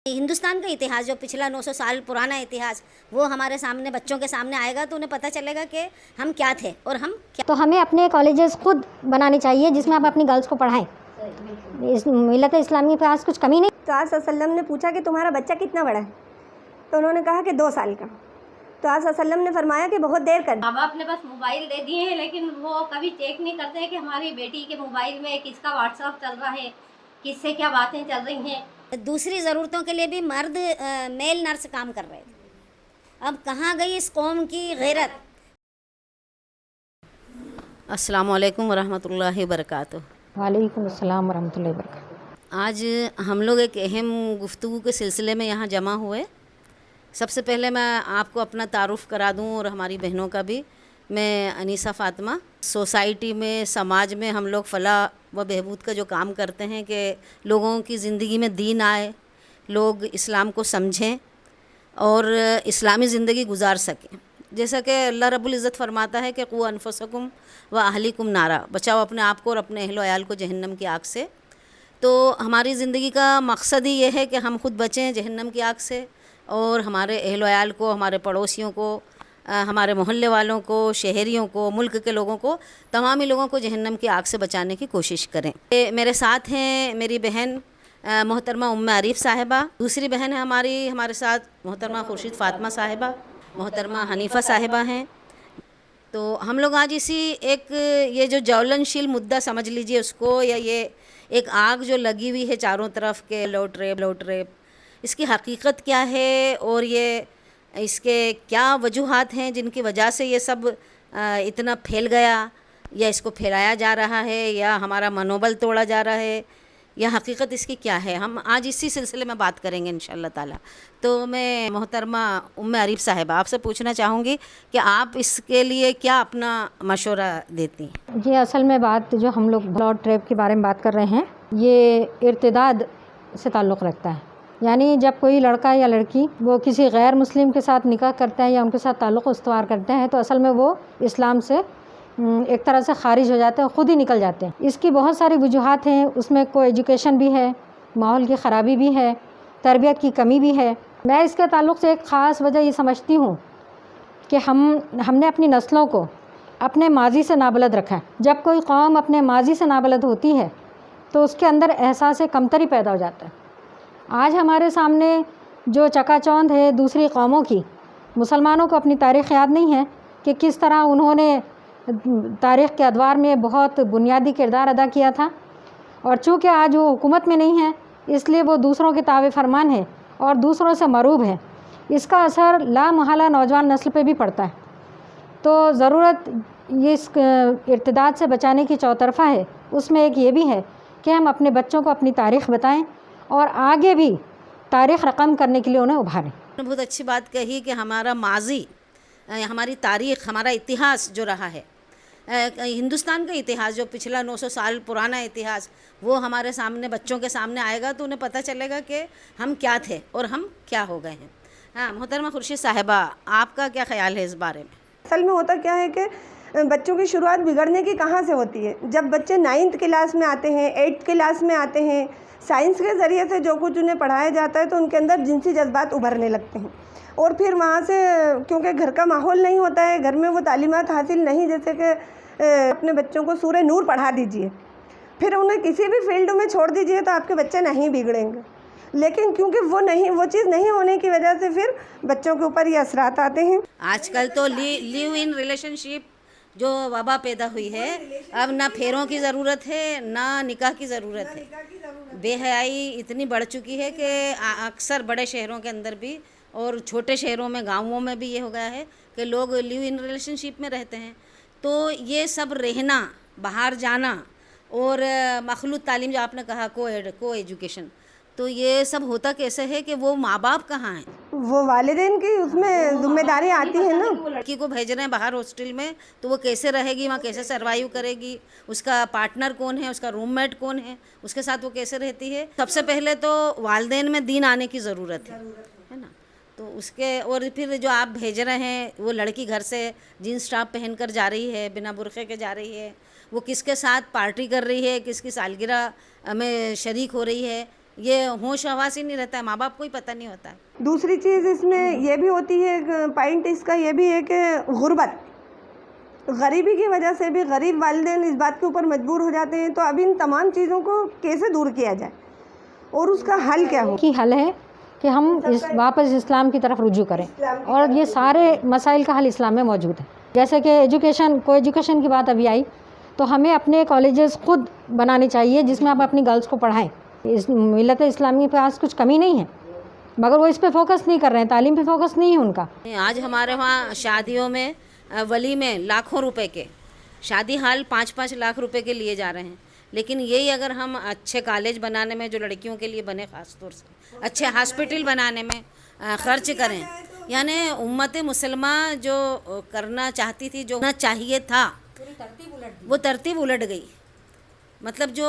ہندوستان کا اتہاس جو پچھلا 900 سال پرانا اتہاس وہ ہمارے سامنے بچوں کے سامنے آئے گا تو انہیں پتہ چلے گا کہ ہم کیا تھے اور ہم کیا. تو ہمیں اپنے کالجز خود بنانے چاہیے جس میں آپ اپنی گرلس کو پڑھائیں. اس ملت اسلامی کے پاس کچھ کمی نہیں. تو آج صلی اللہ علیہ وسلم نے پوچھا کہ تمہارا بچہ کتنا بڑا ہے؟ تو انہوں نے کہا کہ 2 سال کا. تو آج صلی اللہ علیہ وسلم نے فرمایا کہ بہت دیر کر دی. ماں باپ نے بس موبائل دے دیے ہیں لیکن وہ کبھی چیک نہیں کرتے کہ ہماری بیٹی کے موبائل میں کس کا واٹس ایپ چل رہا ہے، کس سے کیا باتیں چل رہی ہیں. دوسری ضرورتوں کے لیے بھی مرد میل نرس کام کر رہے تھے. اب کہاں گئی اس قوم کی غیرت. السلام علیکم ورحمۃ اللہ وبرکاتہ. وعلیکم السلام ورحمۃ اللہ وبرکاتہ. آج ہم لوگ ایک اہم گفتگو کے سلسلے میں یہاں جمع ہوئے. سب سے پہلے میں آپ کو اپنا تعارف کرا دوں اور ہماری بہنوں کا بھی. میں انیسہ فاطمہ. سوسائٹی میں سماج میں ہم لوگ فلاح و بہبود کا جو کام کرتے ہیں کہ لوگوں کی زندگی میں دین آئے، لوگ اسلام کو سمجھیں اور اسلامی زندگی گزار سکیں. جیسا کہ اللہ رب العزت فرماتا ہے کہ قو انفسکم و اہلیکم نارا، بچاؤ اپنے آپ کو اور اپنے اہل و عیال کو جہنم کی آگ سے. تو ہماری زندگی کا مقصد ہی یہ ہے کہ ہم خود بچیں جہنم کی آگ سے اور ہمارے اہل و عیال کو، ہمارے پڑوسیوں کو، ہمارے محلے والوں کو، شہریوں کو، ملک کے لوگوں کو، تمامی لوگوں کو جہنم کی آگ سے بچانے کی کوشش کریں. میرے ساتھ ہیں میری بہن محترمہ ام عریف صاحبہ. دوسری بہن ہے ہمارے ساتھ محترمہ خورشید فاطمہ صاحبہ. محترمہ حنیفہ صاحبہ ہیں. تو ہم لوگ آج اسی ایک یہ جو جولن شیل مدعا سمجھ لیجئے اس کو، یا یہ ایک آگ جو لگی ہوئی ہے چاروں طرف کہ لوٹ ریپ، اس کی حقیقت کیا ہے اور یہ اس کے کیا وجوہات ہیں جن کی وجہ سے یہ سب اتنا پھیل گیا، یا اس کو پھیلایا جا رہا ہے، یا ہمارا منوبل توڑا جا رہا ہے، یا حقیقت اس کی کیا ہے. ہم آج اسی سلسلے میں بات کریں گے انشاءاللہ تعالی. تو میں محترمہ ام عریف صاحبہ آپ سے پوچھنا چاہوں گی کہ آپ اس کے لیے کیا اپنا مشورہ دیتی ہیں؟ جی، اصل میں بات جو ہم لوگ بلڈ ٹریپ کے بارے میں بات کر رہے ہیں یہ ارتداد سے تعلق رکھتا ہے. یعنی جب کوئی لڑکا یا لڑکی وہ کسی غیر مسلم کے ساتھ نکاح کرتا ہے یا ان کے ساتھ تعلق استوار کرتے ہیں تو اصل میں وہ اسلام سے ایک طرح سے خارج ہو جاتے ہیں، خود ہی نکل جاتے ہیں. اس کی بہت ساری وجوہات ہیں. اس میں کوئی ایجوکیشن بھی ہے، ماحول کی خرابی بھی ہے، تربیت کی کمی بھی ہے. میں اس کے تعلق سے ایک خاص وجہ یہ سمجھتی ہوں کہ ہم نے اپنی نسلوں کو اپنے ماضی سے نابلد رکھا ہے. جب کوئی قوم اپنے ماضی سے نابلد ہوتی ہے تو اس کے اندر احساس کمتری پیدا ہو جاتا ہے. آج ہمارے سامنے جو چکا چوندھ ہے دوسری قوموں کی، مسلمانوں کو اپنی تاریخ یاد نہیں ہے کہ کس طرح انہوں نے تاریخ کے ادوار میں بہت بنیادی کردار ادا کیا تھا. اور چونکہ آج وہ حکومت میں نہیں ہے اس لیے وہ دوسروں کے تابع فرمان ہے اور دوسروں سے مروب ہے. اس کا اثر لا محالہ نوجوان نسل پہ بھی پڑتا ہے. تو ضرورت یہ اس ارتداد سے بچانے کی چوطرفہ ہے. اس میں ایک یہ بھی ہے کہ ہم اپنے بچوں کو اپنی تاریخ بتائیں اور آگے بھی تاریخ رقم کرنے کے لیے انہیں ابھاریں. بہت اچھی بات کہی کہ ہمارا ماضی، ہماری تاریخ، ہمارا اتہاس جو رہا ہے، ہندوستان کا اتہاس جو پچھلا 900 سال پرانا اتہاس وہ ہمارے سامنے بچوں کے سامنے آئے گا تو انہیں پتہ چلے گا کہ ہم کیا تھے اور ہم کیا ہو گئے ہیں. ہاں محترمہ خورشید صاحبہ آپ کا کیا خیال ہے اس بارے میں؟ اصل میں ہوتا کیا ہے کہ بچوں کی شروعات بگڑنے کی کہاں سے ہوتی ہے؟ جب بچے 9th کلاس میں آتے ہیں، 8th کلاس میں آتے ہیں، سائنس کے ذریعے سے جو کچھ انہیں پڑھایا جاتا ہے تو ان کے اندر جنسی جذبات ابھرنے لگتے ہیں. اور پھر وہاں سے کیونکہ گھر کا ماحول نہیں ہوتا ہے، گھر میں وہ تعلیمات حاصل نہیں، جیسے کہ اپنے بچوں کو سورہ نور پڑھا دیجئے، پھر انہیں کسی بھی فیلڈ میں چھوڑ دیجئے تو آپ کے بچے نہیں بگڑیں گے. لیکن کیونکہ وہ چیز نہیں ہونے کی وجہ سے پھر بچوں کے اوپر یہ اثرات آتے ہیں. آج کل تو لیو ان ریلیشن شپ جو وبا پیدا ہوئی ہے، اب نہ پھیروں کی ضرورت ہے نہ نکاح کی ضرورت ہے. بے حیائی اتنی بڑھ چکی ہے کہ اکثر بڑے شہروں کے اندر بھی اور چھوٹے شہروں میں، گاؤں میں بھی یہ ہو گیا ہے کہ لوگ لیو ان ریلیشن شپ میں رہتے ہیں. تو یہ سب رہنا، باہر جانا اور مخلوط تعلیم جو آپ نے کہا کو ایجوکیشن، تو یہ سب ہوتا کیسے ہے کہ وہ ماں باپ کہاں ہیں؟ وہ والدین کی اس میں ذمہ داری آتی ہے نا. لڑکی کو بھیج رہے ہیں باہر ہاسٹل میں تو وہ کیسے رہے گی وہاں، کیسے سروائیو کرے گی، اس کا پارٹنر کون ہے، اس کا روم میٹ کون ہے، اس کے ساتھ وہ کیسے رہتی ہے. سب سے پہلے تو والدین میں دین آنے کی ضرورت ہے نا. تو اس کے اور پھر جو آپ بھیج رہے ہیں وہ لڑکی گھر سے جینس ٹاپ پہن کر جا رہی ہے، بنا برقعے کے جا رہی ہے، وہ کس کے ساتھ پارٹی کر رہی ہے، کس کی سالگرہ میں شریک ہو رہی ہے، ये होश हवास ही नहीं रहता है, माँ बाप को ही पता नहीं होता है। दूसरी चीज़ इसमें ये भी होती है, पॉइंट इसका ये भी है कि गुर्बत, गरीबी की वजह से भी गरीब वालिदैन इस बात के ऊपर मजबूर हो जाते हैं। तो अब इन तमाम चीज़ों को कैसे दूर किया जाए और उसका हल क्या हो? की हल है कि हम वापस इस्लाम की तरफ रुजू करें, और ये सारे मसाइल का हल इस्लाम में मौजूद है। जैसे कि एजुकेशन की बात अभी आई, तो हमें अपने कॉलेजेस खुद बनाने चाहिए जिसमें आप अपनी गर्ल्स को पढ़ाएं। इस मिल्लत इस्लामी के पास कुछ कमी नहीं है, मगर वो इस पे फोकस नहीं कर रहे हैं, तालीम पे फोकस नहीं है उनका। आज हमारे वहाँ शादियों में वली में लाखों रुपए के शादी हाल 5-5 लाख रुपए के लिए जा रहे हैं। लेकिन यही अगर हम अच्छे कॉलेज बनाने में जो लड़कियों के लिए बने, ख़ास तौर से अच्छे हॉस्पिटल बनाने में खर्च करें, यानी उम्मत मुसलमा जो करना चाहती थी, जो करना चाहिए था, वो तरतीब उलट गई। मतलब जो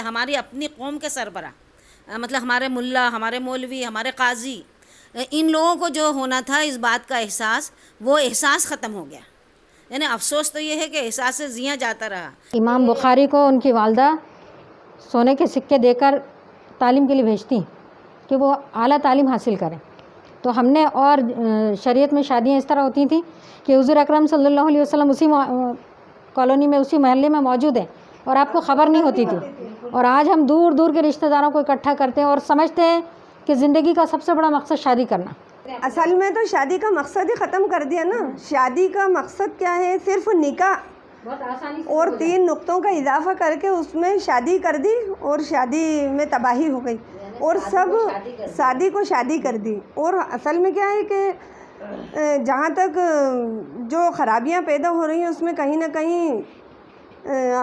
हमारी अपनी कौम के सरबरा, मतलब हमारे मुल्ला, हमारे मौलवी, हमारे काजी, इन लोगों को जो होना था इस बात का एहसास, वो एहसास ख़त्म हो गया। यानी अफसोस तो ये है कि एहसास से जिया जाता रहा। इमाम बुखारी को उनकी वालदा सोने के सिक्के देकर तालीम के लिए भेजती कि वो आला तालीम हासिल करें। तो हमने, और शरीयत में शादियाँ इस तरह होती थी कि हुज़ूर अकरम सल्लल्लाहु अलैहि वसल्लम उसी कॉलोनी में, उसी महल्ले में मौजूद हैं और आपको ख़बर नहीं होती थी। और आज हम दूर दूर के रिश्तेदारों को इकट्ठा करते हैं और समझते हैं कि ज़िंदगी का सबसे बड़ा मकसद शादी करना। असल में तो शादी का मकसद ही ख़त्म कर दिया ना। शादी का मकसद क्या है? सिर्फ निकाह और 3 नुक्तों का इजाफा करके उसमें शादी कर दी और शादी में तबाही हो गई और सब शादी को शादी कर दी। और असल में क्या है कि जहाँ तक जो ख़राबियाँ पैदा हो रही हैं उसमें कहीं ना कहीं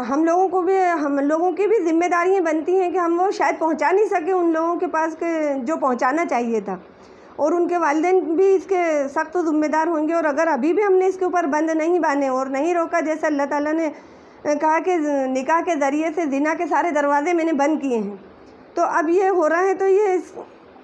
हम लोगों की भी जिम्मेदारियाँ बनती हैं कि हम वो शायद पहुँचा नहीं सके उन लोगों के पास के जो पहुँचाना चाहिए था, और उनके वालिदैन भी इसके सख्त ज़िम्मेदार होंगे। और अगर अभी भी हमने इसके ऊपर बंद नहीं बांधे और नहीं रोका, जैसे अल्लाह ताला ने कहा कि निकाह के ज़रिए से ज़िना के सारे दरवाज़े मैंने बंद किए हैं, तो अब ये हो रहा है, तो ये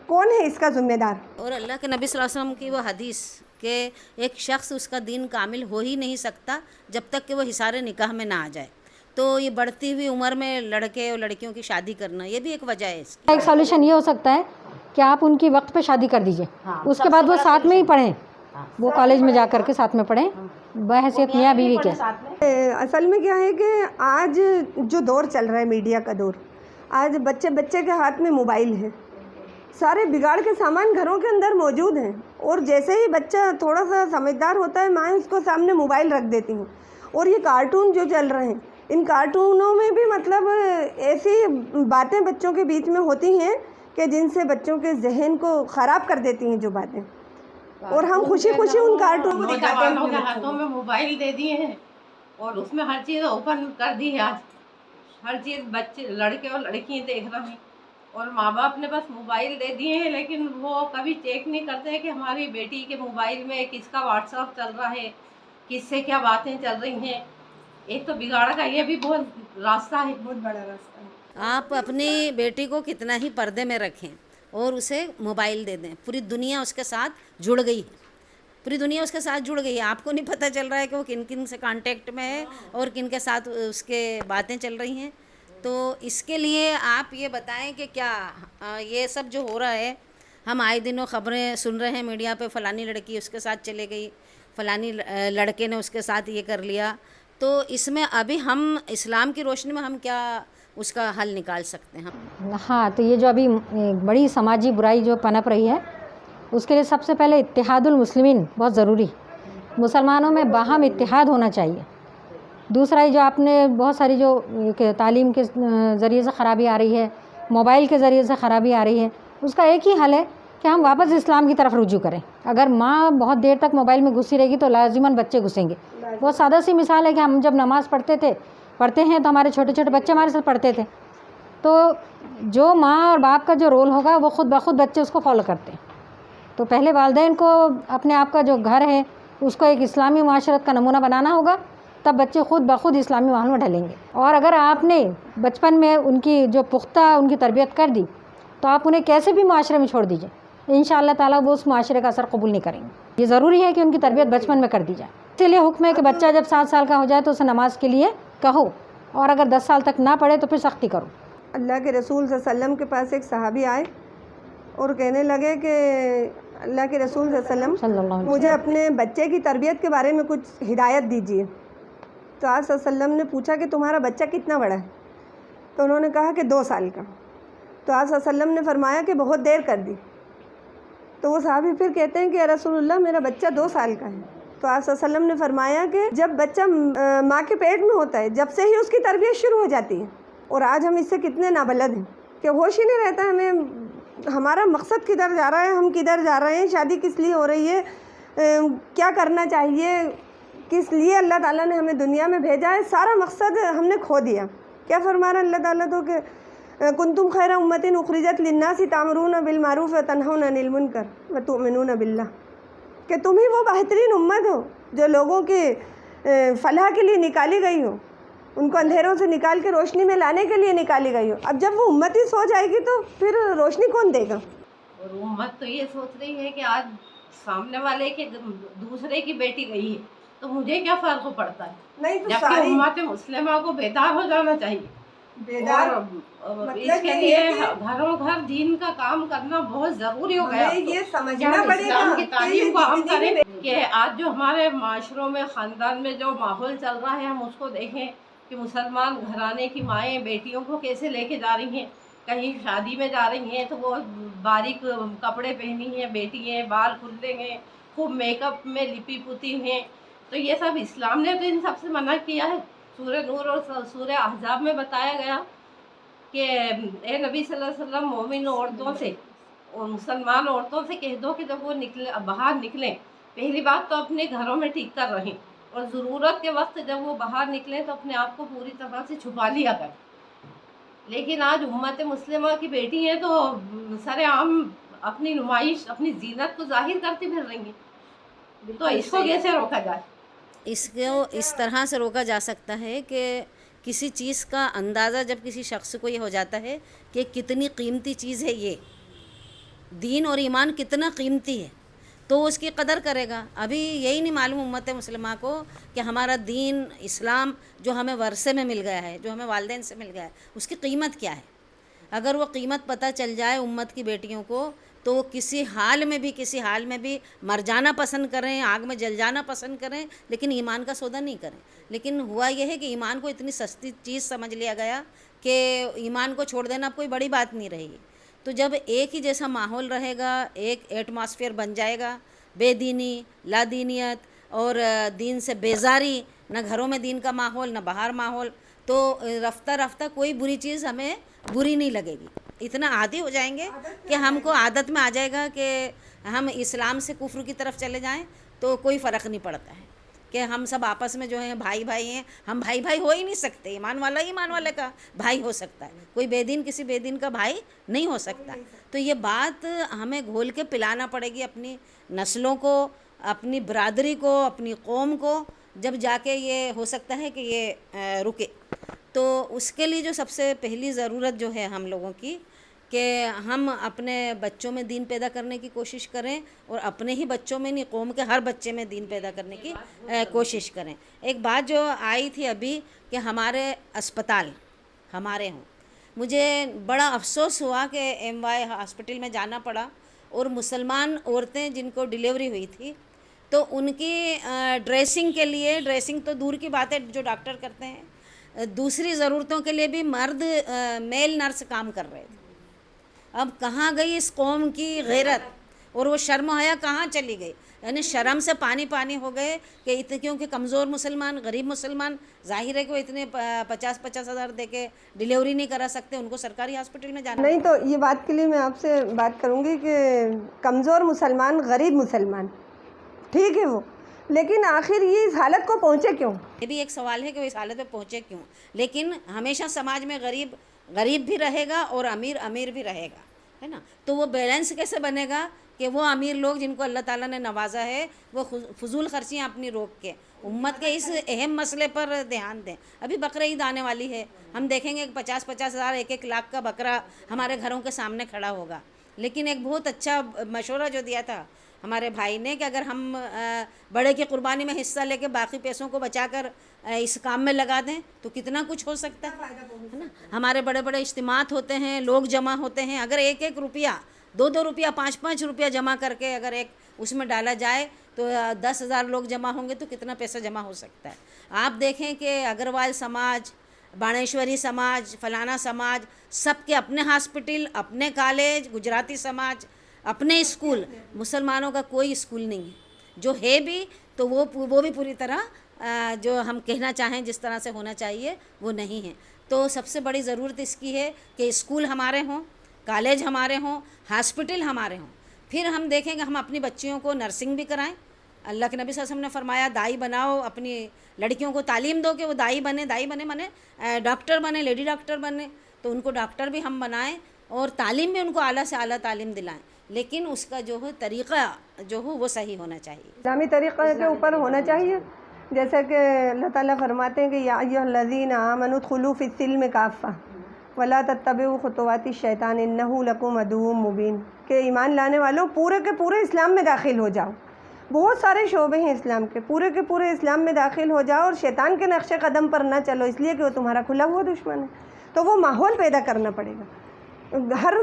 कौन है इसका ज़िम्मेदार? और अल्लाह के नबी सल्लल्लाहु अलैहि वसल्लम की वो हदीस कि एक शख्स उसका दीन कामिल हो ही नहीं सकता जब तक कि वो हिसारे निकाह में ना आ जाए। तो ये बढ़ती हुई उम्र में लड़के और लड़कियों की शादी करना, ये भी एक वजह है इसकी। एक सॉल्यूशन ये हो सकता है कि आप उनकी वक्त पे शादी कर दीजिए, उसके बाद वो साथ में ही पढ़ें, वो कॉलेज में जा कर के साथ में पढ़ें बहैसियत मियाँ बीवी के। असल में क्या है कि आज जो दौर चल रहा है, मीडिया का दौर, आज बच्चे के हाथ में मोबाइल है, सारे बिगाड़ के सामान घरों के अंदर मौजूद हैं। और जैसे ही बच्चा थोड़ा सा समझदार होता है, माएँ उसको सामने मोबाइल रख देती हैं। और ये कार्टून जो चल रहे हैं, इन कार्टूनों में भी मतलब ऐसी बातें बच्चों के बीच में होती हैं कि जिनसे बच्चों के जहन को ख़राब कर देती हैं जो बातें। और हम खुशी खुशी उन कार्टून को दिखाते हैं। नौजवानों के हाथों में मोबाइल दे दिए हैं और उसमें हर चीज़ ओपन कर दी है। आज हर चीज़ बच्चे, लड़के और लड़कियाँ देख रहे हैं और माँ बाप ने बस मोबाइल दे दिए हैं, लेकिन वो कभी चेक नहीं करते कि हमारी बेटी के मोबाइल में किसका व्हाट्सएप चल रहा है, किससे क्या बातें चल रही हैं। एक तो बिगाड़ का ये भी बहुत रास्ता है, बहुत बड़ा रास्ता है। आप अपनी बेटी को कितना ही पर्दे में रखें और उसे मोबाइल दे दें, पूरी दुनिया उसके साथ जुड़ गई है, पूरी दुनिया उसके साथ जुड़ गई है। आपको नहीं पता चल रहा है कि वो किन किन से कांटेक्ट में है और किन के साथ उसके बातें चल रही हैं। तो इसके लिए आप ये बताएं कि क्या ये सब जो हो रहा है, हम आए दिनों ख़बरें सुन रहे हैं मीडिया पे, फ़लानी लड़की उसके साथ चले गई, फ़लानी लड़के ने उसके साथ ये कर लिया, तो इसमें अभी हम इस्लाम की रोशनी में हम क्या उसका हल निकाल सकते हैं? हाँ, तो ये जो अभी बड़ी समाजी बुराई जो पनप रही है, उसके लिए सबसे पहले इत्तेहादुल मुस्लिमीन बहुत ज़रूरी, मुसलमानों में बाहम इत्तेहाद होना चाहिए। दूसरा, ये जो आपने बहुत सारी जो तालीम के ज़रिए से ख़राबी आ रही है, मोबाइल के ज़रिए से ख़राबी आ रही है, उसका एक ही हल है कि हम वापस इस्लाम की तरफ रुजू करें। अगर माँ बहुत देर तक मोबाइल में घुसी रहेगी तो लाजिमन बच्चे घुसेंगे। बहुत सादा सी मिसाल है कि हम जब नमाज़ पढ़ते हैं तो हमारे छोटे छोटे बच्चे हमारे साथ पढ़ते थे, तो जो माँ और बाप का जो रोल होगा वो खुद ब खुद बच्चे उसको फॉलो करते हैं। तो पहले वालिदैन को अपने आप का जो घर है उसको एक इस्लामी माशरत का नमूना बनाना होगा, तब बच्चे खुद ब खुद इस्लामी माहौल में ढलेंगे। और अगर आपने बचपन में उनकी जो पुख्ता उनकी तरबियत कर दी तो आप उन्हें कैसे भी माशरे में छोड़ दीजिए, इंशाअल्लाह ताला वो उस माशरे का असर कबूल नहीं करेंगे। ये ज़रूरी है कि उनकी तरबियत बचपन में कर दी जाए। इसीलिए हुक्म है कि बच्चा जब 7 साल का हो जाए तो उसे नमाज के लिए कहो, और अगर 10 साल तक ना पढ़े तो फिर सख्ती करो। اللہ کے رسول صلی اللہ علیہ وسلم کے پاس ایک صحابی آئے اور کہنے لگے کہ اللہ کے رسول صلی اللہ صلی اللہ علیہ علیہ وسلم مجھے اپنے بچے کی تربیت کے بارے میں کچھ ہدایت دیجیے. تو آپ صلی اللہ علیہ وسلم نے پوچھا کہ تمہارا بچہ کتنا بڑا ہے؟ تو انہوں نے کہا کہ 2 سال کا. تو آپ صلی اللہ علیہ وسلم نے فرمایا کہ بہت دیر کر دی. تو وہ صحابی پھر کہتے ہیں کہ یا رسول اللہ میرا بچہ 2 سال کا ہے. تو آپ صلی اللہ علیہ وسلم نے فرمایا کہ جب بچہ ماں کے پیٹ میں ہوتا ہے جب سے ہی اس کی تربیت شروع ہو جاتی ہے. اور آج ہم اس سے کتنے نابلد ہیں کہ ہوش ہی نہیں رہتا ہمیں ہمارا مقصد کدھر جا رہا ہے, ہم کدھر جا رہے ہیں, شادی کس لیے ہو رہی ہے, کیا کرنا چاہیے, کس لیے اللہ تعالیٰ نے ہمیں دنیا میں بھیجا ہے, سارا مقصد ہم نے کھو دیا. کیا فرما رہا اللہ تعالیٰ تو کہ کنتم خیر امت اخرجت للناس تامرون بالمعروف وتنہون عن المنکر وتؤمنون باللہ, کہ تم ہی وہ بہترین امت ہو جو لوگوں کی فلاح کے لیے نکالی گئی ہو, ان کو اندھیروں سے نکال کے روشنی میں لانے کے لیے نکالی گئی ہو. اب جب وہ امت ہی سو جائے گی تو پھر روشنی کون دے گا؟ اور امت تو یہ سوچ رہی ہے کہ آج سامنے والے کے دوسرے کی بیٹی گئی ہے تو مجھے کیا فرق پڑتا ہے. نہیں تو جبکہ امت مسلمہ کو بیدار ہو جانا چاہیے. بیدار اور اس کے لیے گھروں گھر دین کا کام کرنا بہت ضروری ہو گیا. یہ کہ سمجھنا ہم پڑے اسلام گا کی تعلیم کو عام کریں کہ آج جو ہمارے معاشروں میں خاندان میں جو ماحول چل رہا ہے ہم اس کو دیکھیں کہ مسلمان گھرانے کی مائیں بیٹیوں کو کیسے لے کے جا رہی ہیں. کہیں شادی میں جا رہی ہیں تو وہ باریک کپڑے پہنی ہیں بیٹی ہیں, بال کھلے ہیں, خوب میک اپ میں لپی پوتی ہیں. تو یہ سب اسلام نے تو ان سب سے منع کیا ہے. سورہ نور اور سورہ احزاب میں بتایا گیا کہ اے نبی صلی اللہ علیہ وسلم مومن عورتوں سے اور مسلمان عورتوں سے کہہ دو کہ جب وہ باہر نکلیں پہلی بات تو اپنے گھروں میں ٹھیک کر رہیں, اور ضرورت کے وقت جب وہ باہر نکلیں تو اپنے آپ کو پوری طرح سے چھپا لیا کریں. لیکن آج امت مسلمہ کی بیٹی ہیں تو سر عام اپنی نمائش اپنی زینت کو ظاہر کرتی پھر رہیں گی. تو اس کو کیسے روکا جائے؟ اس کو اس طرح سے روکا جا سکتا ہے کہ کسی چیز کا اندازہ جب کسی شخص کو یہ ہو جاتا ہے کہ کتنی قیمتی چیز ہے, یہ دین اور ایمان کتنا قیمتی ہے, تو اس کی قدر کرے گا. ابھی یہی نہیں معلوم امت مسلمہ کو کہ ہمارا دین اسلام جو ہمیں ورثے میں مل گیا ہے, جو ہمیں والدین سے مل گیا ہے, اس کی قیمت کیا ہے. اگر وہ قیمت پتہ چل جائے امت کی بیٹیوں کو تو وہ کسی حال میں بھی مر جانا پسند کریں, آگ میں جل جانا پسند کریں, لیکن ایمان کا سودا نہیں کریں. لیکن ہوا یہ ہے کہ ایمان کو اتنی سستی چیز سمجھ لیا گیا کہ ایمان کو چھوڑ دینا کوئی بڑی بات نہیں رہی. تو جب ایک ہی جیسا ماحول رہے گا, ایک ایٹماسفیئر بن جائے گا, بے دینی, لا دینیت اور دین سے بیزاری, نہ گھروں میں دین کا ماحول نہ باہر ماحول, تو رفتہ رفتہ کوئی بری چیز ہمیں بری نہیں لگے گی. اتنا عادی ہو جائیں گے کہ ہم کو عادت میں آ جائے گا کہ ہم اسلام سے کفر کی طرف چلے جائیں تو کوئی فرق نہیں پڑتا ہے کہ ہم سب آپس میں جو ہیں بھائی بھائی ہیں. ہم بھائی بھائی ہو ہی نہیں سکتے. ایمان والا ہی ایمان والے کا بھائی ہو سکتا ہے, کوئی بے دین کسی بے دین کا بھائی نہیں ہو سکتا. تو یہ بات ہمیں گھول کے پلانا پڑے گی اپنی نسلوں کو, اپنی برادری کو, اپنی قوم کو, جب جا کے یہ ہو سکتا ہے کہ یہ رکے. تو اس کے لیے جو سب سے پہلی ضرورت جو ہے ہم لوگوں کی کہ ہم اپنے بچوں میں دین پیدا کرنے کی کوشش کریں, اور اپنے ہی بچوں میں نہیں قوم کے ہر بچے میں دین پیدا کرنے کی کوشش کریں. ایک بات جو آئی تھی ابھی کہ ہمارے اسپتال ہمارے ہوں, مجھے بڑا افسوس ہوا کہ MY ہاسپٹل میں جانا پڑا, اور مسلمان عورتیں جن کو ڈیلیوری ہوئی تھی تو ان کی ڈریسنگ کے لیے, ڈریسنگ تو دور کی بات ہے جو ڈاکٹر کرتے ہیں, دوسری ضرورتوں کے لیے بھی مرد میل نرس کام کر رہے تھے. اب کہاں گئی اس قوم کی غیرت اور وہ شرم و حیا کہاں چلی گئی؟ یعنی شرم سے پانی ہو گئے کہ کیونکہ کمزور مسلمان, غریب مسلمان, ظاہر ہے کہ وہ اتنے 50 ہزار دے کے ڈیلیوری نہیں کرا سکتے, ان کو سرکاری ہاسپٹل میں جانا. نہیں تو یہ بات کے لیے میں آپ سے بات کروں گی کہ کمزور مسلمان, غریب مسلمان, ٹھیک ہے وہ, لیکن آخر یہ اس حالت کو پہنچے کیوں؟ یہ بھی ایک سوال ہے کہ وہ اس حالت پہ پہنچے کیوں. لیکن ہمیشہ سماج میں غریب بھی رہے گا اور امیر بھی رہے گا, ہے نا. تو وہ بیلنس کیسے بنے گا کہ وہ امیر لوگ جن کو اللہ تعالیٰ نے نوازا ہے وہ فضول خرچیاں اپنی روک کے امت کے اس اہم مسئلے پر دھیان دیں. ابھی بقرعید آنے والی ہے, ہم دیکھیں گے 50 ہزار 1 لاکھ کا بکرا ہمارے گھروں کے سامنے کھڑا ہوگا. لیکن ایک بہت اچھا مشورہ جو دیا تھا हमारे भाई ने कि अगर हम बड़े की कुर्बानी में हिस्सा लेके बाकी पैसों को बचा कर इस काम में लगा दें तो कितना कुछ हो सकता है ना। हमारे बड़े बड़े इज्तिमात होते हैं, लोग जमा होते हैं, अगर एक एक रुपया 2-2 रुपया 5-5 रुपया जमा करके अगर एक उसमें डाला जाए तो 10,000 लोग जमा होंगे तो कितना पैसा जमा हो सकता है। आप देखें कि अग्रवाल समाज, बाणेश्वरी समाज, फलाना समाज, सबके अपने हॉस्पिटल, अपने कॉलेज, गुजराती समाज अपने स्कूल, मुसलमानों का कोई स्कूल नहीं है। जो है भी तो वो भी पूरी तरह जो हम कहना चाहें जिस तरह से होना चाहिए वो नहीं है। तो सबसे बड़ी ज़रूरत इसकी है कि स्कूल हमारे हों, कॉलेज हमारे हों, हॉस्पिटल हमारे हों। फिर हम देखेंगे हम अपनी बच्चियों को नर्सिंग भी कराएं। अल्लाह के नबी सल्लल्लाहु अलैहि वसल्लम ने फरमाया दाई बनाओ, अपनी लड़कियों को तालीम दो कि वो दाई बने माने डॉक्टर बने, लेडी डॉक्टर बने, तो उनको डॉक्टर भी हम बनाएं और तालीम भी उनको आला से आला तालीम दिलाएं, लेकिन उसका जो है तरीक़ा जो हो वो सही होना चाहिए, इस्लामी तरीक़े के ऊपर होना चाहिए। जैसे कि अल्लाह ताला फरमाते हैं कि या अय्युहल्लज़ीना आमनु उदखुलू फ़िस्सिल्मि काफ़्फ़ा वला तत्तबिउ खुतुवाति शैतान इन्नहु लकुम अदुव्वुम मुबीन, के ईमान लाने वालों पूरे के पूरे इस्लाम में दाखिल हो जाओ। बहुत सारे शोबे हैं इस्लाम के पूरे इस्लाम में दाखिल हो जाओ और शैतान के नक्शे कदम पर ना चलो, इसलिए कि वो तुम्हारा खुला हुआ दुश्मन है। तो वो माहौल पैदा करना पड़ेगा, हर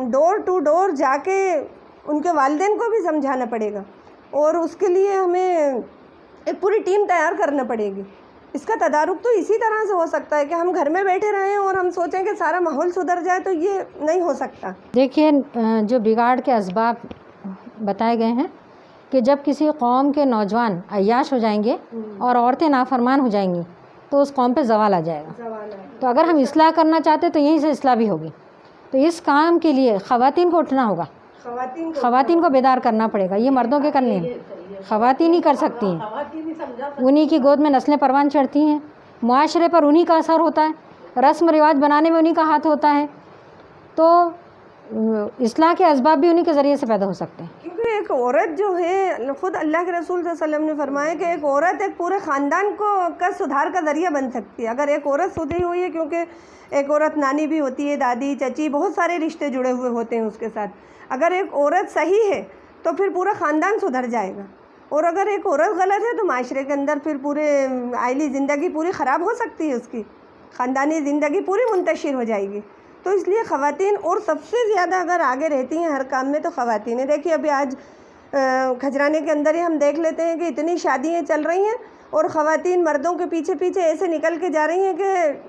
डोर टू डोर जाके उनके वालिदैन को भी समझाना पड़ेगा और उसके लिए हमें एक पूरी टीम तैयार करना पड़ेगी। इसका तदारुक तो इसी तरह से हो सकता है कि हम घर में बैठे रहें और हम सोचें कि सारा माहौल सुधर जाए, तो ये नहीं हो सकता। देखिए, जो बिगाड़ के असबाब बताए गए हैं कि जब किसी कौम के नौजवान अय्याश हो जाएंगे और औरतें नाफरमान हो जाएंगी तो उस कौम पे ज़वाल आ जाएगा। तो अगर हम इस्लाह करना चाहते तो यहीं से इस्लाह भी होगी। तो इस काम के लिए ख़वातीन को उठना होगा, ख़वातीन को बेदार करना पड़ेगा। ये मर्दों के करने हैं, ख़वातीन ही कर सकती हैं। उन्हीं की गोद में नस्लें परवान चढ़ती हैं, मुआशरे पर उन्हीं का असर होता है, रस्म रिवाज बनाने में उन्हीं का हाथ होता है। तो इस्लाह के असबाब भी उन्हीं के ज़रिए से पैदा हो सकते हैं। क्योंकि एक औरत जो है, ख़ुद अल्लाह के रसूल सल्लल्लाहु अलैहि वसल्लम ने फरमाया कि एक औरत एक पूरे ख़ानदान को का सुधार का ज़रिया बन सकती है। अगर एक औरत सुधरी हुई है, क्योंकि एक औरत नानी भी होती है, दादी, चची, बहुत सारे रिश्ते जुड़े हुए होते हैं उसके साथ। अगर एक औरत सही है तो फिर पूरा ख़ानदान सुधर जाएगा, और अगर एक औरत गलत है तो माशरे के अंदर फिर पूरे आइली ज़िंदगी पूरी ख़राब हो सकती है, उसकी ख़ानदानी ज़िंदगी पूरी मुंतशिर हो जाएगी। तो इसलिए ख़वातीन और सबसे ज़्यादा अगर आगे रहती हैं हर काम में तो ख़वातीन है। देखिए अभी आज खजराने के अंदर ही हम देख लेते हैं कि इतनी शादियाँ चल रही हैं और ख़वातीन मर्दों के पीछे पीछे ऐसे निकल के जा रही हैं कि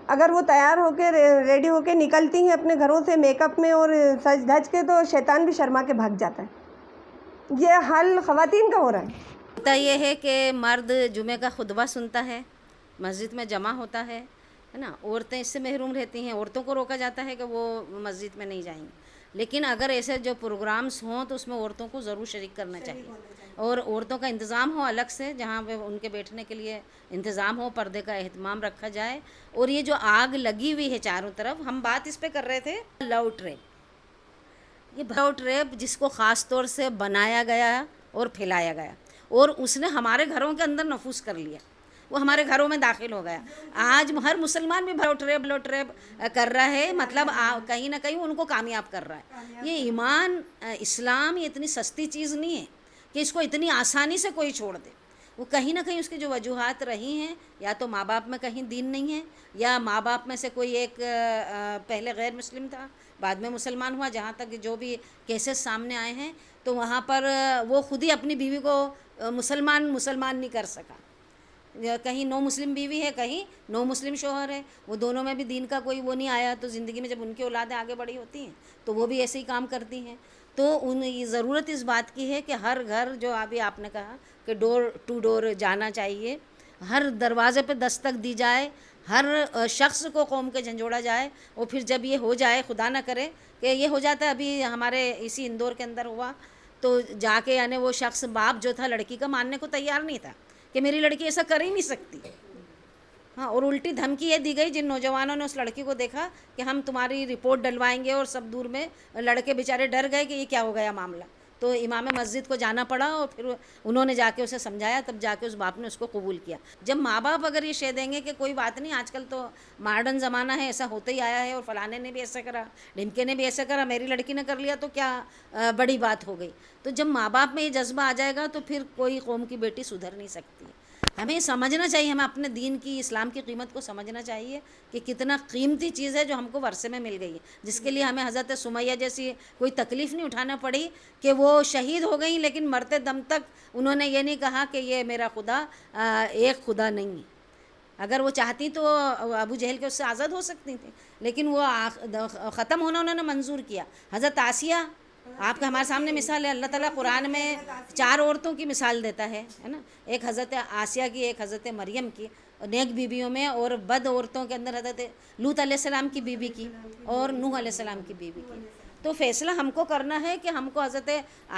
अगर वो तैयार होकर रेडी होकर निकलती हैं अपने घरों से मेकअप में और सज धज के, तो शैतान भी शर्मा के भाग जाता है। ये हाल ख़वातीन का हो रहा है। होता ये है कि मर्द जुमे का खुतबा सुनता है, मस्जिद में जमा होता है ना, औरतें इससे महरूम रहती हैं, औरतों को रोका जाता है कि वो मस्जिद में नहीं जाएंगी। लेकिन अगर ऐसे जो प्रोग्राम्स हों तो उसमें औरतों को ज़रूर शरीक करना चाहिए और औरतों का इंतज़ाम हो अलग से, जहाँ पे उनके बैठने के लिए इंतज़ाम हो, पर्दे का एहतमाम रखा जाए। और ये जो आग लगी हुई है चारों तरफ, हम बात इस पे कर रहे थे लव ट्रैप, ये लव ट्रैप जिसको ख़ास तौर से बनाया गया और फैलाया गया और उसने हमारे घरों के अंदर नफूस कर लिया, वो हमारे घरों में दाखिल हो गया। आज हर मुसलमान भी लव ट्रैप कर रहा है, मतलब कहीं ना कहीं उनको कामयाब कर रहा है। ये ईमान इस्लाम ये इतनी सस्ती चीज़ नहीं है कि इसको इतनी आसानी से कोई छोड़ दे। वो कहीं ना कहीं उसकी जो वजूहात रही हैं, या तो माँ बाप में कहीं दीन नहीं है, या माँ बाप में से कोई एक पहले गैर मुस्लिम था बाद में मुसलमान हुआ। जहाँ तक जो भी केसेस सामने आए हैं तो वहाँ पर वो खुद ही अपनी बीवी को मुसलमान नहीं कर सका। कहीं नो मुस्लिम बीवी है, कहीं नो मुस्लिम शोहर है, वो दोनों में भी दीन का कोई वो नहीं आया। तो ज़िंदगी में जब उनकी औलादें आगे बढ़ी होती हैं तो वो भी ऐसे ही काम करती हैं। तो ज़रूरत इस बात की है कि हर घर, जो अभी आपने कहा कि डोर टू डोर जाना चाहिए, हर दरवाज़े पे दस्तक दी जाए, हर शख्स को कौम के झंझोड़ा जाए। और फिर जब ये हो जाए, खुदा ना करे कि ये हो जाता है, अभी हमारे इसी इंदौर के अंदर हुआ, तो जाके यानी वो शख्स बाप जो था लड़की का मानने को तैयार नहीं था कि मेरी लड़की ऐसा कर ही नहीं सकती। हाँ, और उल्टी धमकी ये दी गई जिन नौजवानों ने उस लड़की को देखा कि हम तुम्हारी रिपोर्ट डलवाएंगे, और सब दूर में लड़के बेचारे डर गए कि ये क्या हो गया मामला, تو امام مسجد کو جانا پڑا اور پھر انہوں نے جا کے اسے سمجھایا، تب جا کے اس باپ نے اس کو قبول کیا. جب ماں باپ اگر یہ شے دیں گے کہ کوئی بات نہیں، آج کل تو ماڈرن زمانہ ہے، ایسا ہوتا ہی آیا ہے، اور فلانے نے بھی ایسا کرا، ڈھمکے نے بھی ایسا کرا، میری لڑکی نے کر لیا تو کیا بڑی بات ہو گئی. تو جب ماں باپ میں یہ جذبہ آ جائے گا تو پھر کوئی قوم کی بیٹی سدھر نہیں سکتی. ہمیں سمجھنا چاہیے، ہمیں اپنے دین کی، اسلام کی قیمت کو سمجھنا چاہیے کہ کتنا قیمتی چیز ہے جو ہم کو ورثے میں مل گئی ہے، جس کے لیے ہمیں حضرت سمیہ جیسی کوئی تکلیف نہیں اٹھانا پڑی کہ وہ شہید ہو گئیں، لیکن مرتے دم تک انہوں نے یہ نہیں کہا کہ یہ میرا خدا ایک خدا نہیں ہے. اگر وہ چاہتی تو ابو جہل کے اس سے آزاد ہو سکتی تھیں، لیکن وہ ختم ہونا انہوں نے منظور کیا. حضرت آسیہ آپ کا ہمارے سامنے مثال ہے. اللہ تعالیٰ قرآن میں 4 عورتوں کی مثال دیتا ہے نا، ایک حضرت آسیہ کی، ایک حضرت مریم کی، نیک بیویوں میں، اور بد عورتوں کے اندر حضرت لوط علیہ السلام کی بیوی کی اور نوح علیہ السلام کی بیوی کی. تو فیصلہ ہم کو کرنا ہے کہ ہم کو حضرت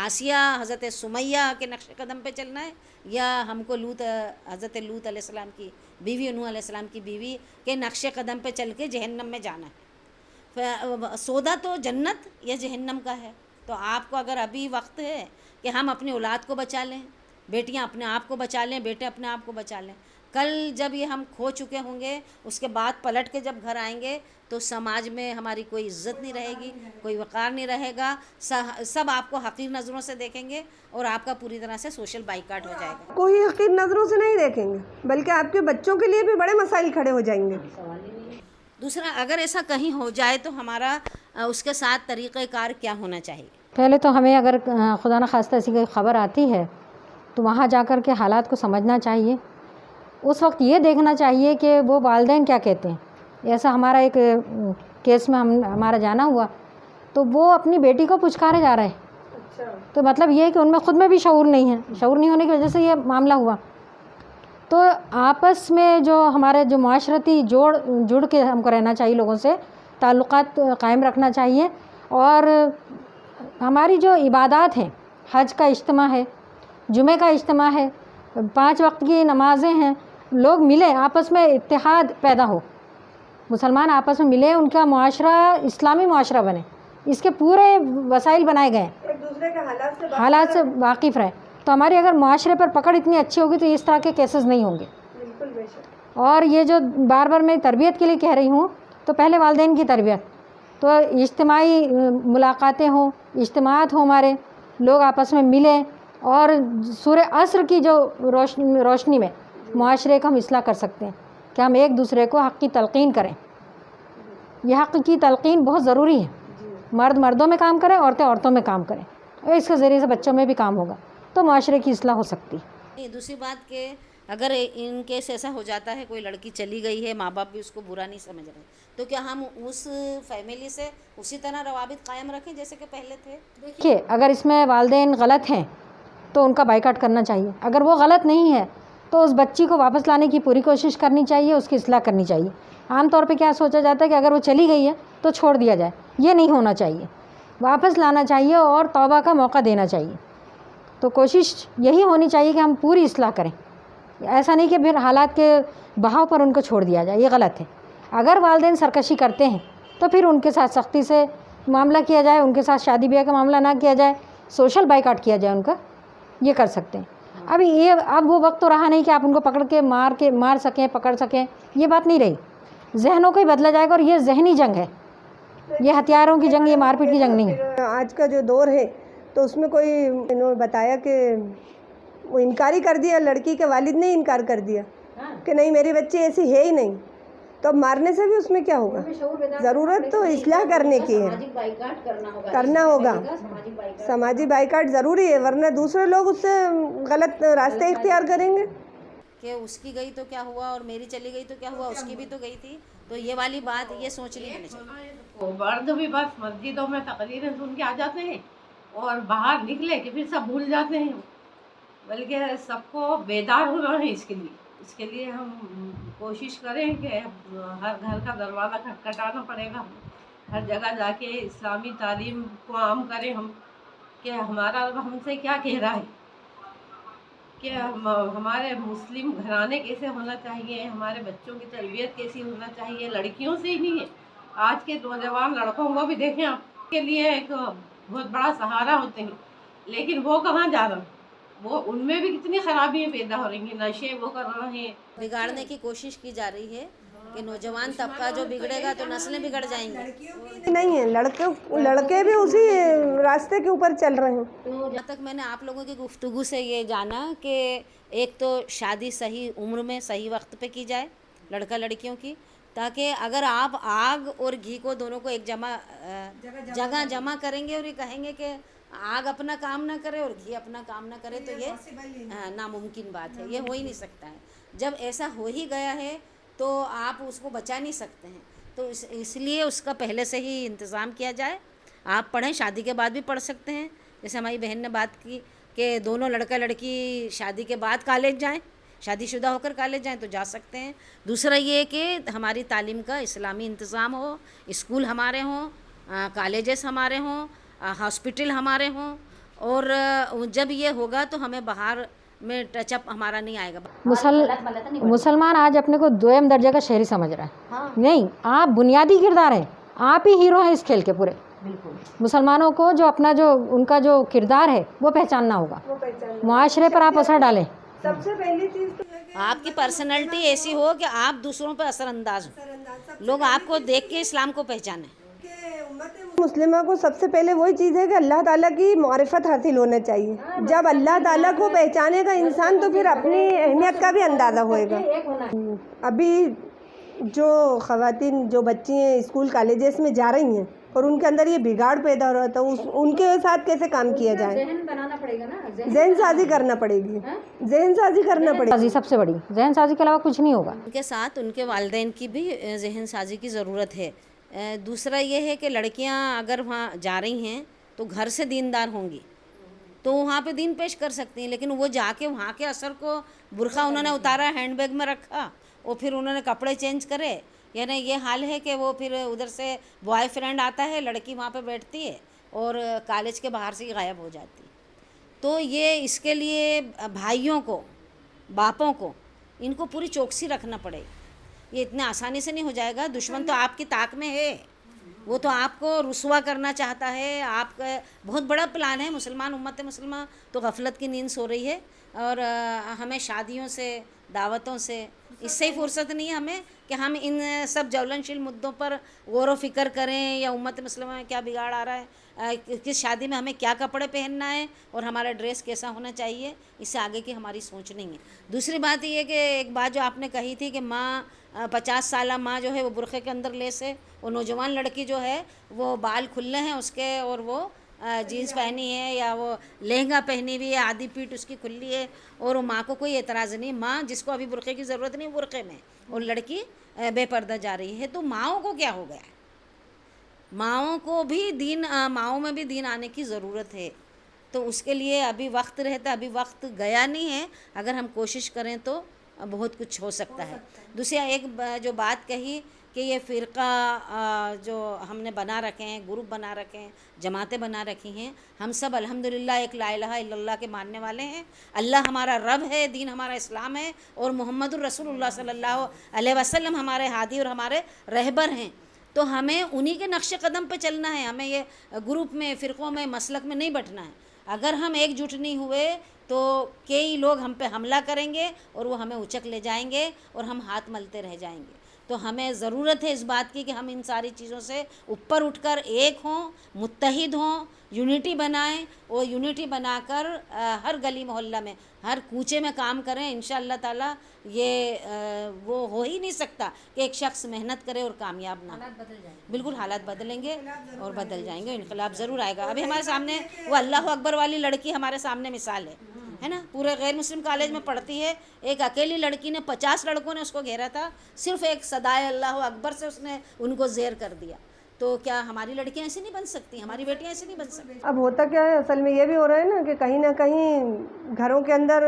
آسیہ، حضرت سمیہ کے نقش قدم پہ چلنا ہے، یا ہم کو حضرت لوط علیہ السلام کی بیوی اور نوح علیہ السلام کی بیوی کے نقش قدم پہ چل کے جہنم میں جانا ہے. سودا تو جنت یا جہنم کا ہے. تو آپ کو اگر ابھی وقت ہے کہ ہم اپنی اولاد کو بچا لیں، بیٹیاں اپنے آپ کو بچا لیں، بیٹے اپنے آپ کو بچا لیں. کل جب یہ ہم کھو چکے ہوں گے، اس کے بعد پلٹ کے جب گھر آئیں گے تو سماج میں ہماری کوئی عزت نہیں رہے گی، کوئی وقار نہیں رہے گا، سب آپ کو حقیر نظروں سے دیکھیں گے اور آپ کا پوری طرح سے سوشل بائیکاٹ ہو جائے گا. کوئی حقیر نظروں سے نہیں دیکھیں گے، بلکہ آپ کے بچوں کے لیے بھی بڑے مسائل کھڑے ہو جائیں گے. دوسرا، اگر ایسا کہیں ہو جائے تو ہمارا اس کے ساتھ طریقہ کار کیا ہونا چاہیے؟ پہلے تو ہمیں اگر خدا نخواستہ ایسی کوئی خبر آتی ہے تو وہاں جا کر کے حالات کو سمجھنا چاہیے. اس وقت یہ دیکھنا چاہیے کہ وہ والدین کیا کہتے ہیں. ایسا ہمارا ایک کیس میں ہمارا جانا ہوا تو وہ اپنی بیٹی کو پچکارے جا رہے ہیں. تو مطلب یہ ہے کہ ان میں خود میں بھی شعور نہیں ہے، شعور نہیں ہونے کی وجہ سے یہ معاملہ ہوا. تو آپس میں جو ہمارے جو معاشرتی جڑ کے ہم کو رہنا چاہیے، لوگوں سے تعلقات قائم رکھنا چاہیے. اور ہماری جو عبادات ہیں، حج کا اجتماع ہے، جمعہ کا اجتماع ہے، 5 وقت کی نمازیں ہیں، لوگ ملے، آپس میں اتحاد پیدا ہو، مسلمان آپس میں ملے، ان کا معاشرہ اسلامی معاشرہ بنے، اس کے پورے وسائل بنائے گئے ہیں، ایک دوسرے کے حالات سے واقف رہے. تو ہماری اگر معاشرے پر پکڑ اتنی اچھی ہوگی تو اس طرح کے کیسز نہیں ہوں گے. بالکل بے شک. اور یہ جو بار بار میں تربیت کے لیے کہہ رہی ہوں، تو پہلے والدین کی تربیت، تو اجتماعی ملاقاتیں ہوں، اجتماعات ہوں، ہمارے لوگ آپس میں ملیں، اور سورہ عصر کی جو روشنی میں معاشرے کا ہم اصلاح کر سکتے ہیں کہ ہم ایک دوسرے کو حق کی تلقین کریں. یہ حق کی تلقین بہت ضروری ہے. مرد مردوں میں کام کریں، عورتیں عورتوں میں کام کریں، اور اس کے ذریعے سے بچوں میں بھی کام ہوگا تو معاشرے کی اصلاح ہو سکتی ہے. دوسری بات کہ اگر ان کیس ایسا ہو جاتا ہے، کوئی لڑکی چلی گئی ہے، ماں باپ بھی اس کو برا نہیں سمجھ رہے، تو کیا ہم اس فیملی سے اسی طرح روابط قائم رکھیں جیسے کہ پہلے تھے؟ دیکھیے، اگر اس میں والدین غلط ہیں تو ان کا بائیکاٹ کرنا چاہیے. اگر وہ غلط نہیں ہے تو اس بچی کو واپس لانے کی پوری کوشش کرنی چاہیے، اس کی اصلاح کرنی چاہیے. عام طور پہ کیا سوچا جاتا ہے کہ اگر وہ چلی گئی ہے تو چھوڑ دیا جائے. یہ نہیں ہونا چاہیے، واپس لانا چاہیے اور توبہ کا موقع دینا چاہیے. تو کوشش یہی ہونی چاہیے کہ ہم پوری اصلاح کریں. ایسا نہیں کہ پھر حالات کے بہاؤ پر ان کو چھوڑ دیا جائے، یہ غلط ہے. اگر والدین سرکشی کرتے ہیں تو پھر ان کے ساتھ سختی سے معاملہ کیا جائے، ان کے ساتھ شادی بیاہ کا معاملہ نہ کیا جائے، سوشل بائیکاٹ کیا جائے ان کا. یہ کر سکتے ہیں. اب وہ وقت تو رہا نہیں کہ آپ ان کو پکڑ کے مار سکیں، پکڑ سکیں. یہ بات نہیں رہی. ذہنوں کو ہی بدلا جائے گا، اور یہ ذہنی جنگ ہے، یہ ہتھیاروں کی جنگ، یہ مار پیٹ کی جنگ نہیں ہے. آج کا جو دور ہے تو اس میں کوئی انہوں نے بتایا کہ وہ انکار ہی کر دیا، لڑکی کے والد نے انکار کر دیا کہ نہیں میری بچی ایسی ہے ہی نہیں. تو اب مارنے سے بھی اس میں کیا ہوگا؟ ضرورت تو اصلاح کرنے کی ہے، کرنا ہوگا. سماجی بائیکاٹ ضروری ہے، ورنہ دوسرے لوگ اس سے غلط راستے اختیار کریں گے. کہ اس کی گئی تو کیا ہوا اور میری چلی گئی تو کیا ہوا، اس کی بھی تو گئی تھی. تو یہ والی بات یہ سوچنی ہونی چاہیے. مرد بھی بس مسجدوں میں تقریریں سن کے آ جاتے ہیں اور باہر نکلے کہ پھر سب بھول جاتے ہیں. بلکہ سب کو بیدار ہونا ہے اس کے لیے ہم کوشش کریں کہ ہر گھر کا دروازہ کھٹکھٹانا پڑے گا، ہر جگہ جا کے اسلامی تعلیم کو عام کریں ہم، کہ ہمارا رب ہم سے کیا کہہ رہا ہے، کہ ہمارے مسلم گھرانے کیسے ہونا چاہیے، ہمارے بچوں کی تربیت کیسی ہونا چاہیے. لڑکیوں سے ہی نہیں ہے، آج کے نوجوان لڑکوں کو بھی دیکھیں، آپ کے لیے ایک بہت بڑا سہارا ہوتے ہیں. लेकिन वो कहाँ जा रहा, वो उनमें भी कितनी खराबियाँ पैदा हो रही हैं, नशे वो कर रहे हैं। बिगाड़ने की कोशिश की जा रही है कि नौजवान तबका जो बिगड़ेगा तो नस्लें बिगड़ जाएंगी। नहीं है, लड़के भी उसी रास्ते के ऊपर चल रहे हैं। जहाँ तक मैंने आप लोगों की गुफ्तगू से ये जाना कि एक तो शादी सही उम्र में सही वक्त पे की जाए लड़का लड़कियों की, ताकि अगर आप आग और घी को दोनों को एक जगह जमा करेंगे और ये कहेंगे कि आग अपना काम ना करे और घी अपना काम ना करे तो ये नामुमकिन बात है, ये हो ही नहीं सकता है। जब ऐसा हो ही गया है तो आप उसको बचा नहीं सकते हैं, तो इसलिए उसका पहले से ही इंतज़ाम किया जाए। आप पढ़ें, शादी के बाद भी पढ़ सकते हैं, जैसे हमारी बहन ने बात की कि दोनों लड़का लड़की शादी के बाद कॉलेज जाएं, शादीशुदा होकर कॉलेज जाएं तो जा सकते हैं। दूसरा ये कि हमारी तालीम का इस्लामी इंतज़ाम हो, स्कूल हमारे हों, कॉलेजेस हमारे हों, हॉस्पिटल हमारे हों, और जब ये होगा तो हमें बाहर में टचअप हमारा नहीं आएगा। मुसलमान आज अपने को दोयम दर्जे का शहरी समझ रहा है। हाँ। नहीं, आप बुनियादी किरदार हैं, आप ही हीरो हैं इस खेल के पूरे। मुसलमानों को जो अपना जो उनका जो किरदार है वो पहचानना होगा, मुआशरे पर आप असर डालें। सबसे पहली चीज़ तो है कि आपकी पर्सनैलिटी ऐसी हो कि आप दूसरों पर असरअंदाज हो, लोग आपको देख के इस्लाम को पहचानें। मुस्लिमा को सबसे पहले वही चीज़ है कि अल्लाह ताला की मारिफत हासिल होना चाहिए। जब अल्लाह ताला को पहचानेगा इंसान तो फिर अपनी अहमियत का भी अंदाज़ा होएगा। अभी जो ख़वातीन जो बच्ची हैं स्कूल कॉलेजेस में जा रही हैं और उनके अंदर ये बिगाड़ पैदा हो रहा था, उनके साथ कैसे काम किया जाए? ज़हन बनाना पड़ेगा ना, जहन साजी करना पड़ेगी, जहन साजी करना पड़ेगी। सबसे बड़ी जहन साजी के अलावा कुछ नहीं होगा। उनके साथ उनके वालिदैन की भी जहन साजी की ज़रूरत है। दूसरा ये है कि लड़कियां अगर वहाँ जा रही हैं तो घर से दीनदार होंगी तो वहाँ पे दीन पेश कर सकती हैं, लेकिन वो जाके वहाँ के असर को बुरखा उन्होंने उतारा, हैंडबैग में रखा और फिर उन्होंने कपड़े चेंज करे, यानी ये हाल है कि वो फिर उधर से बॉयफ्रेंड आता है, लड़की वहाँ पे बैठती है और कॉलेज के बाहर से ही गायब हो जाती है। तो ये इसके लिए भाइयों को, बापों को, इनको पूरी चौकसी रखना पड़ेगी। ये इतने आसानी से नहीं हो जाएगा। दुश्मन तो आपकी ताक में है, वो तो आपको रुसवा करना चाहता है। आपका बहुत बड़ा प्लान है। मुसलमान उम्मत मुसलमान तो गफलत की नींद सो रही है और हमें शादियों से, दावतों से इससे ही फुर्सत नहीं है हमें कि हम इन सब ज्वलनशील मुद्दों पर गौर व फिक्र करें या उम्मत मुसलमान में क्या बिगाड़ आ रहा है, किस शादी में हमें क्या कपड़े पहनना है और हमारा ड्रेस कैसा होना चाहिए, इससे आगे की हमारी सोच नहीं है। दूसरी बात ये कि एक बात जो आपने कही थी कि माँ 50 साला माँ जो है वो बुरखे के अंदर लेस है, और नौजवान लड़की जो है वो बाल खुले हैं उसके और वो जीन्स पहनी है या वो लहंगा पहनी हुई है, आधी पीठ उसकी खुली है और वो माँ को कोई एतराज़ नहीं। माँ जिसको अभी बुरखे की ज़रूरत नहीं बुरखे में, और लड़की बेपर्दा जा रही है, तो माँओं को क्या हो गया है? माँओं को भी दीन, माँओं में भी दीन आने की ज़रूरत है। तो उसके लिए अभी वक्त रहता, अभी वक्त गया नहीं है। अगर हम कोशिश करें तो बहुत कुछ हो सकता है। दूसरा एक जो बात कही कि ये फ़िरका जो हमने बना रखे हैं, ग्रुप बना रखे हैं, जमातें बना रखी हैं, हम सब अल्हम्दुलिल्लाह एक ला इलाहा इल्लल्लाह के मानने वाले हैं। अल्लाह हमारा रब है, दीन हमारा इस्लाम है और मुहम्मदुर रसूलुल्लाह सल्लल्लाहु अलैहि वसल्लम हमारे हादी और हमारे रहबर हैं। तो हमें उन्हीं के नक्श कदम पे चलना है। हमें ये ग्रुप में, फ़िरक़ों में, मसलक में नहीं बटना है। अगर हम एकजुट नहीं हुए तो कई लोग हम पे हमला करेंगे और वो हमें उचक ले जाएंगे और हम हाथ मलते रह जाएंगे। तो हमें ज़रूरत है इस बात की कि हम इन सारी चीज़ों से ऊपर उठकर एक हों, मुत्तहिद हों, यूनिटी बनाएं और यूनिटी बनाकर हर गली मोहल्ला में, हर कूचे में काम करें। इंशाअल्लाह ताला ये वो हो ही नहीं सकता कि एक शख्स मेहनत करे और कामयाब ना। बिल्कुल हालात बदलेंगे और बदल जाएंगे, इनकलाब ज़रूर आएगा। अभी हमारे सामने वो अल्लाह अकबर वाली लड़की हमारे सामने मिसाल है ना। पूरे गैर मुस्लिम कॉलेज में पढ़ती है, एक अकेली लड़की ने 50 लड़कों ने उसको घेरा था, सिर्फ एक सदाए अल्लाह अकबर से उसने उनको ज़ेर कर दिया। तो क्या हमारी लड़कियां ऐसी नहीं बन सकती? हमारी बेटियां ऐसी नहीं बन सकती? अब होता क्या है, असल में ये भी हो रहा है ना कहीं घरों के अंदर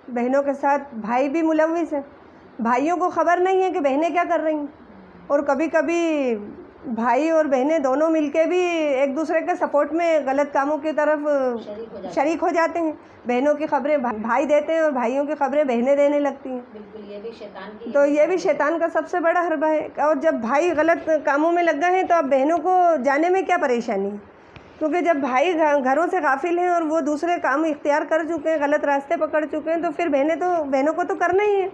बहनों के साथ भाई भी मुलविस हैं। भाइयों को ख़बर नहीं है कि बहनें क्या कर रही हैं, और कभी कभी भाई और बहनें दोनों मिलके भी एक दूसरे के सपोर्ट में गलत कामों की तरफ शरीक हो जाते हैं। बहनों की खबरें भाई देते हैं और भाइयों की खबरें बहनें देने लगती हैं। बिल्कुल, ये भी शैतान की, तो ये भी शैतान का सबसे बड़ा हरबा है। और जब भाई गलत कामों में लग गए हैं तो अब बहनों को जाने में क्या परेशानी है? क्योंकि जब भाई घरों से गाफिल हैं और वो दूसरे काम इख्तियार कर चुके हैं, गलत रास्ते पकड़ चुके हैं, तो फिर बहनों को तो करना ही है।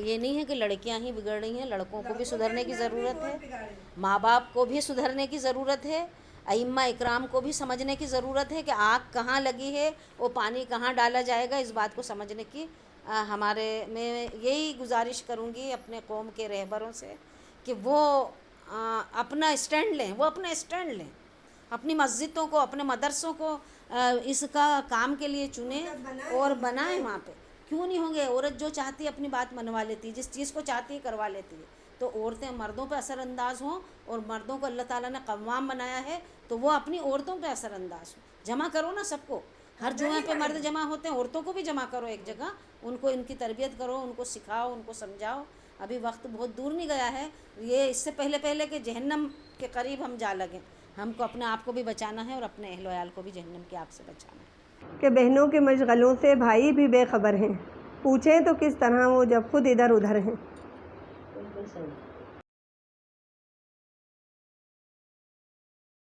ये नहीं है कि लड़कियां ही बिगड़ रही हैं, लड़कों को भी सुधरने की ज़रूरत है, माँ बाप को भी सुधरने की ज़रूरत है, अइम्मा इकराम को भी समझने की ज़रूरत है कि आग कहाँ लगी है, वो पानी कहाँ डाला जाएगा, इस बात को समझने की मैं यही गुजारिश करूँगी अपने कौम के रहबरों से कि वो अपना स्टैंड लें, वो अपना स्टैंड लें, अपनी मस्जिदों को, अपने मदरसों को इसका काम के लिए चुनें और बनाएं वहाँ पे। क्यों नहीं होंगे? औरत जो चाहती है अपनी बात मनवा लेती है, जिस चीज़ को चाहती है करवा लेती है। तो औरतें मर्दों पे असरअंदाज हों, और मर्दों को अल्लाह ताला ने कव्वाम बनाया है तो वो अपनी औरतों पे असरअंदाज हों। जमा करो ना सबको, हर जुमे पे मर्द जमा होते हैं, औरतों को भी जमा करो एक जगह, उनको इनकी तरबियत करो, उनको सिखाओ, उनको समझाओ। अभी वक्त बहुत दूर नहीं गया है, ये इससे पहले कि जहन्नम के करीब हम जा लगें। हमको अपने आप को भी बचाना है और अपने अहल वयाल को भी जहन्नम की आग से बचाना है। कि बहनों के मशगलों से भाई भी बेखबर हैं, पूछें तो किस तरह वो जब खुद इधर उधर हैं।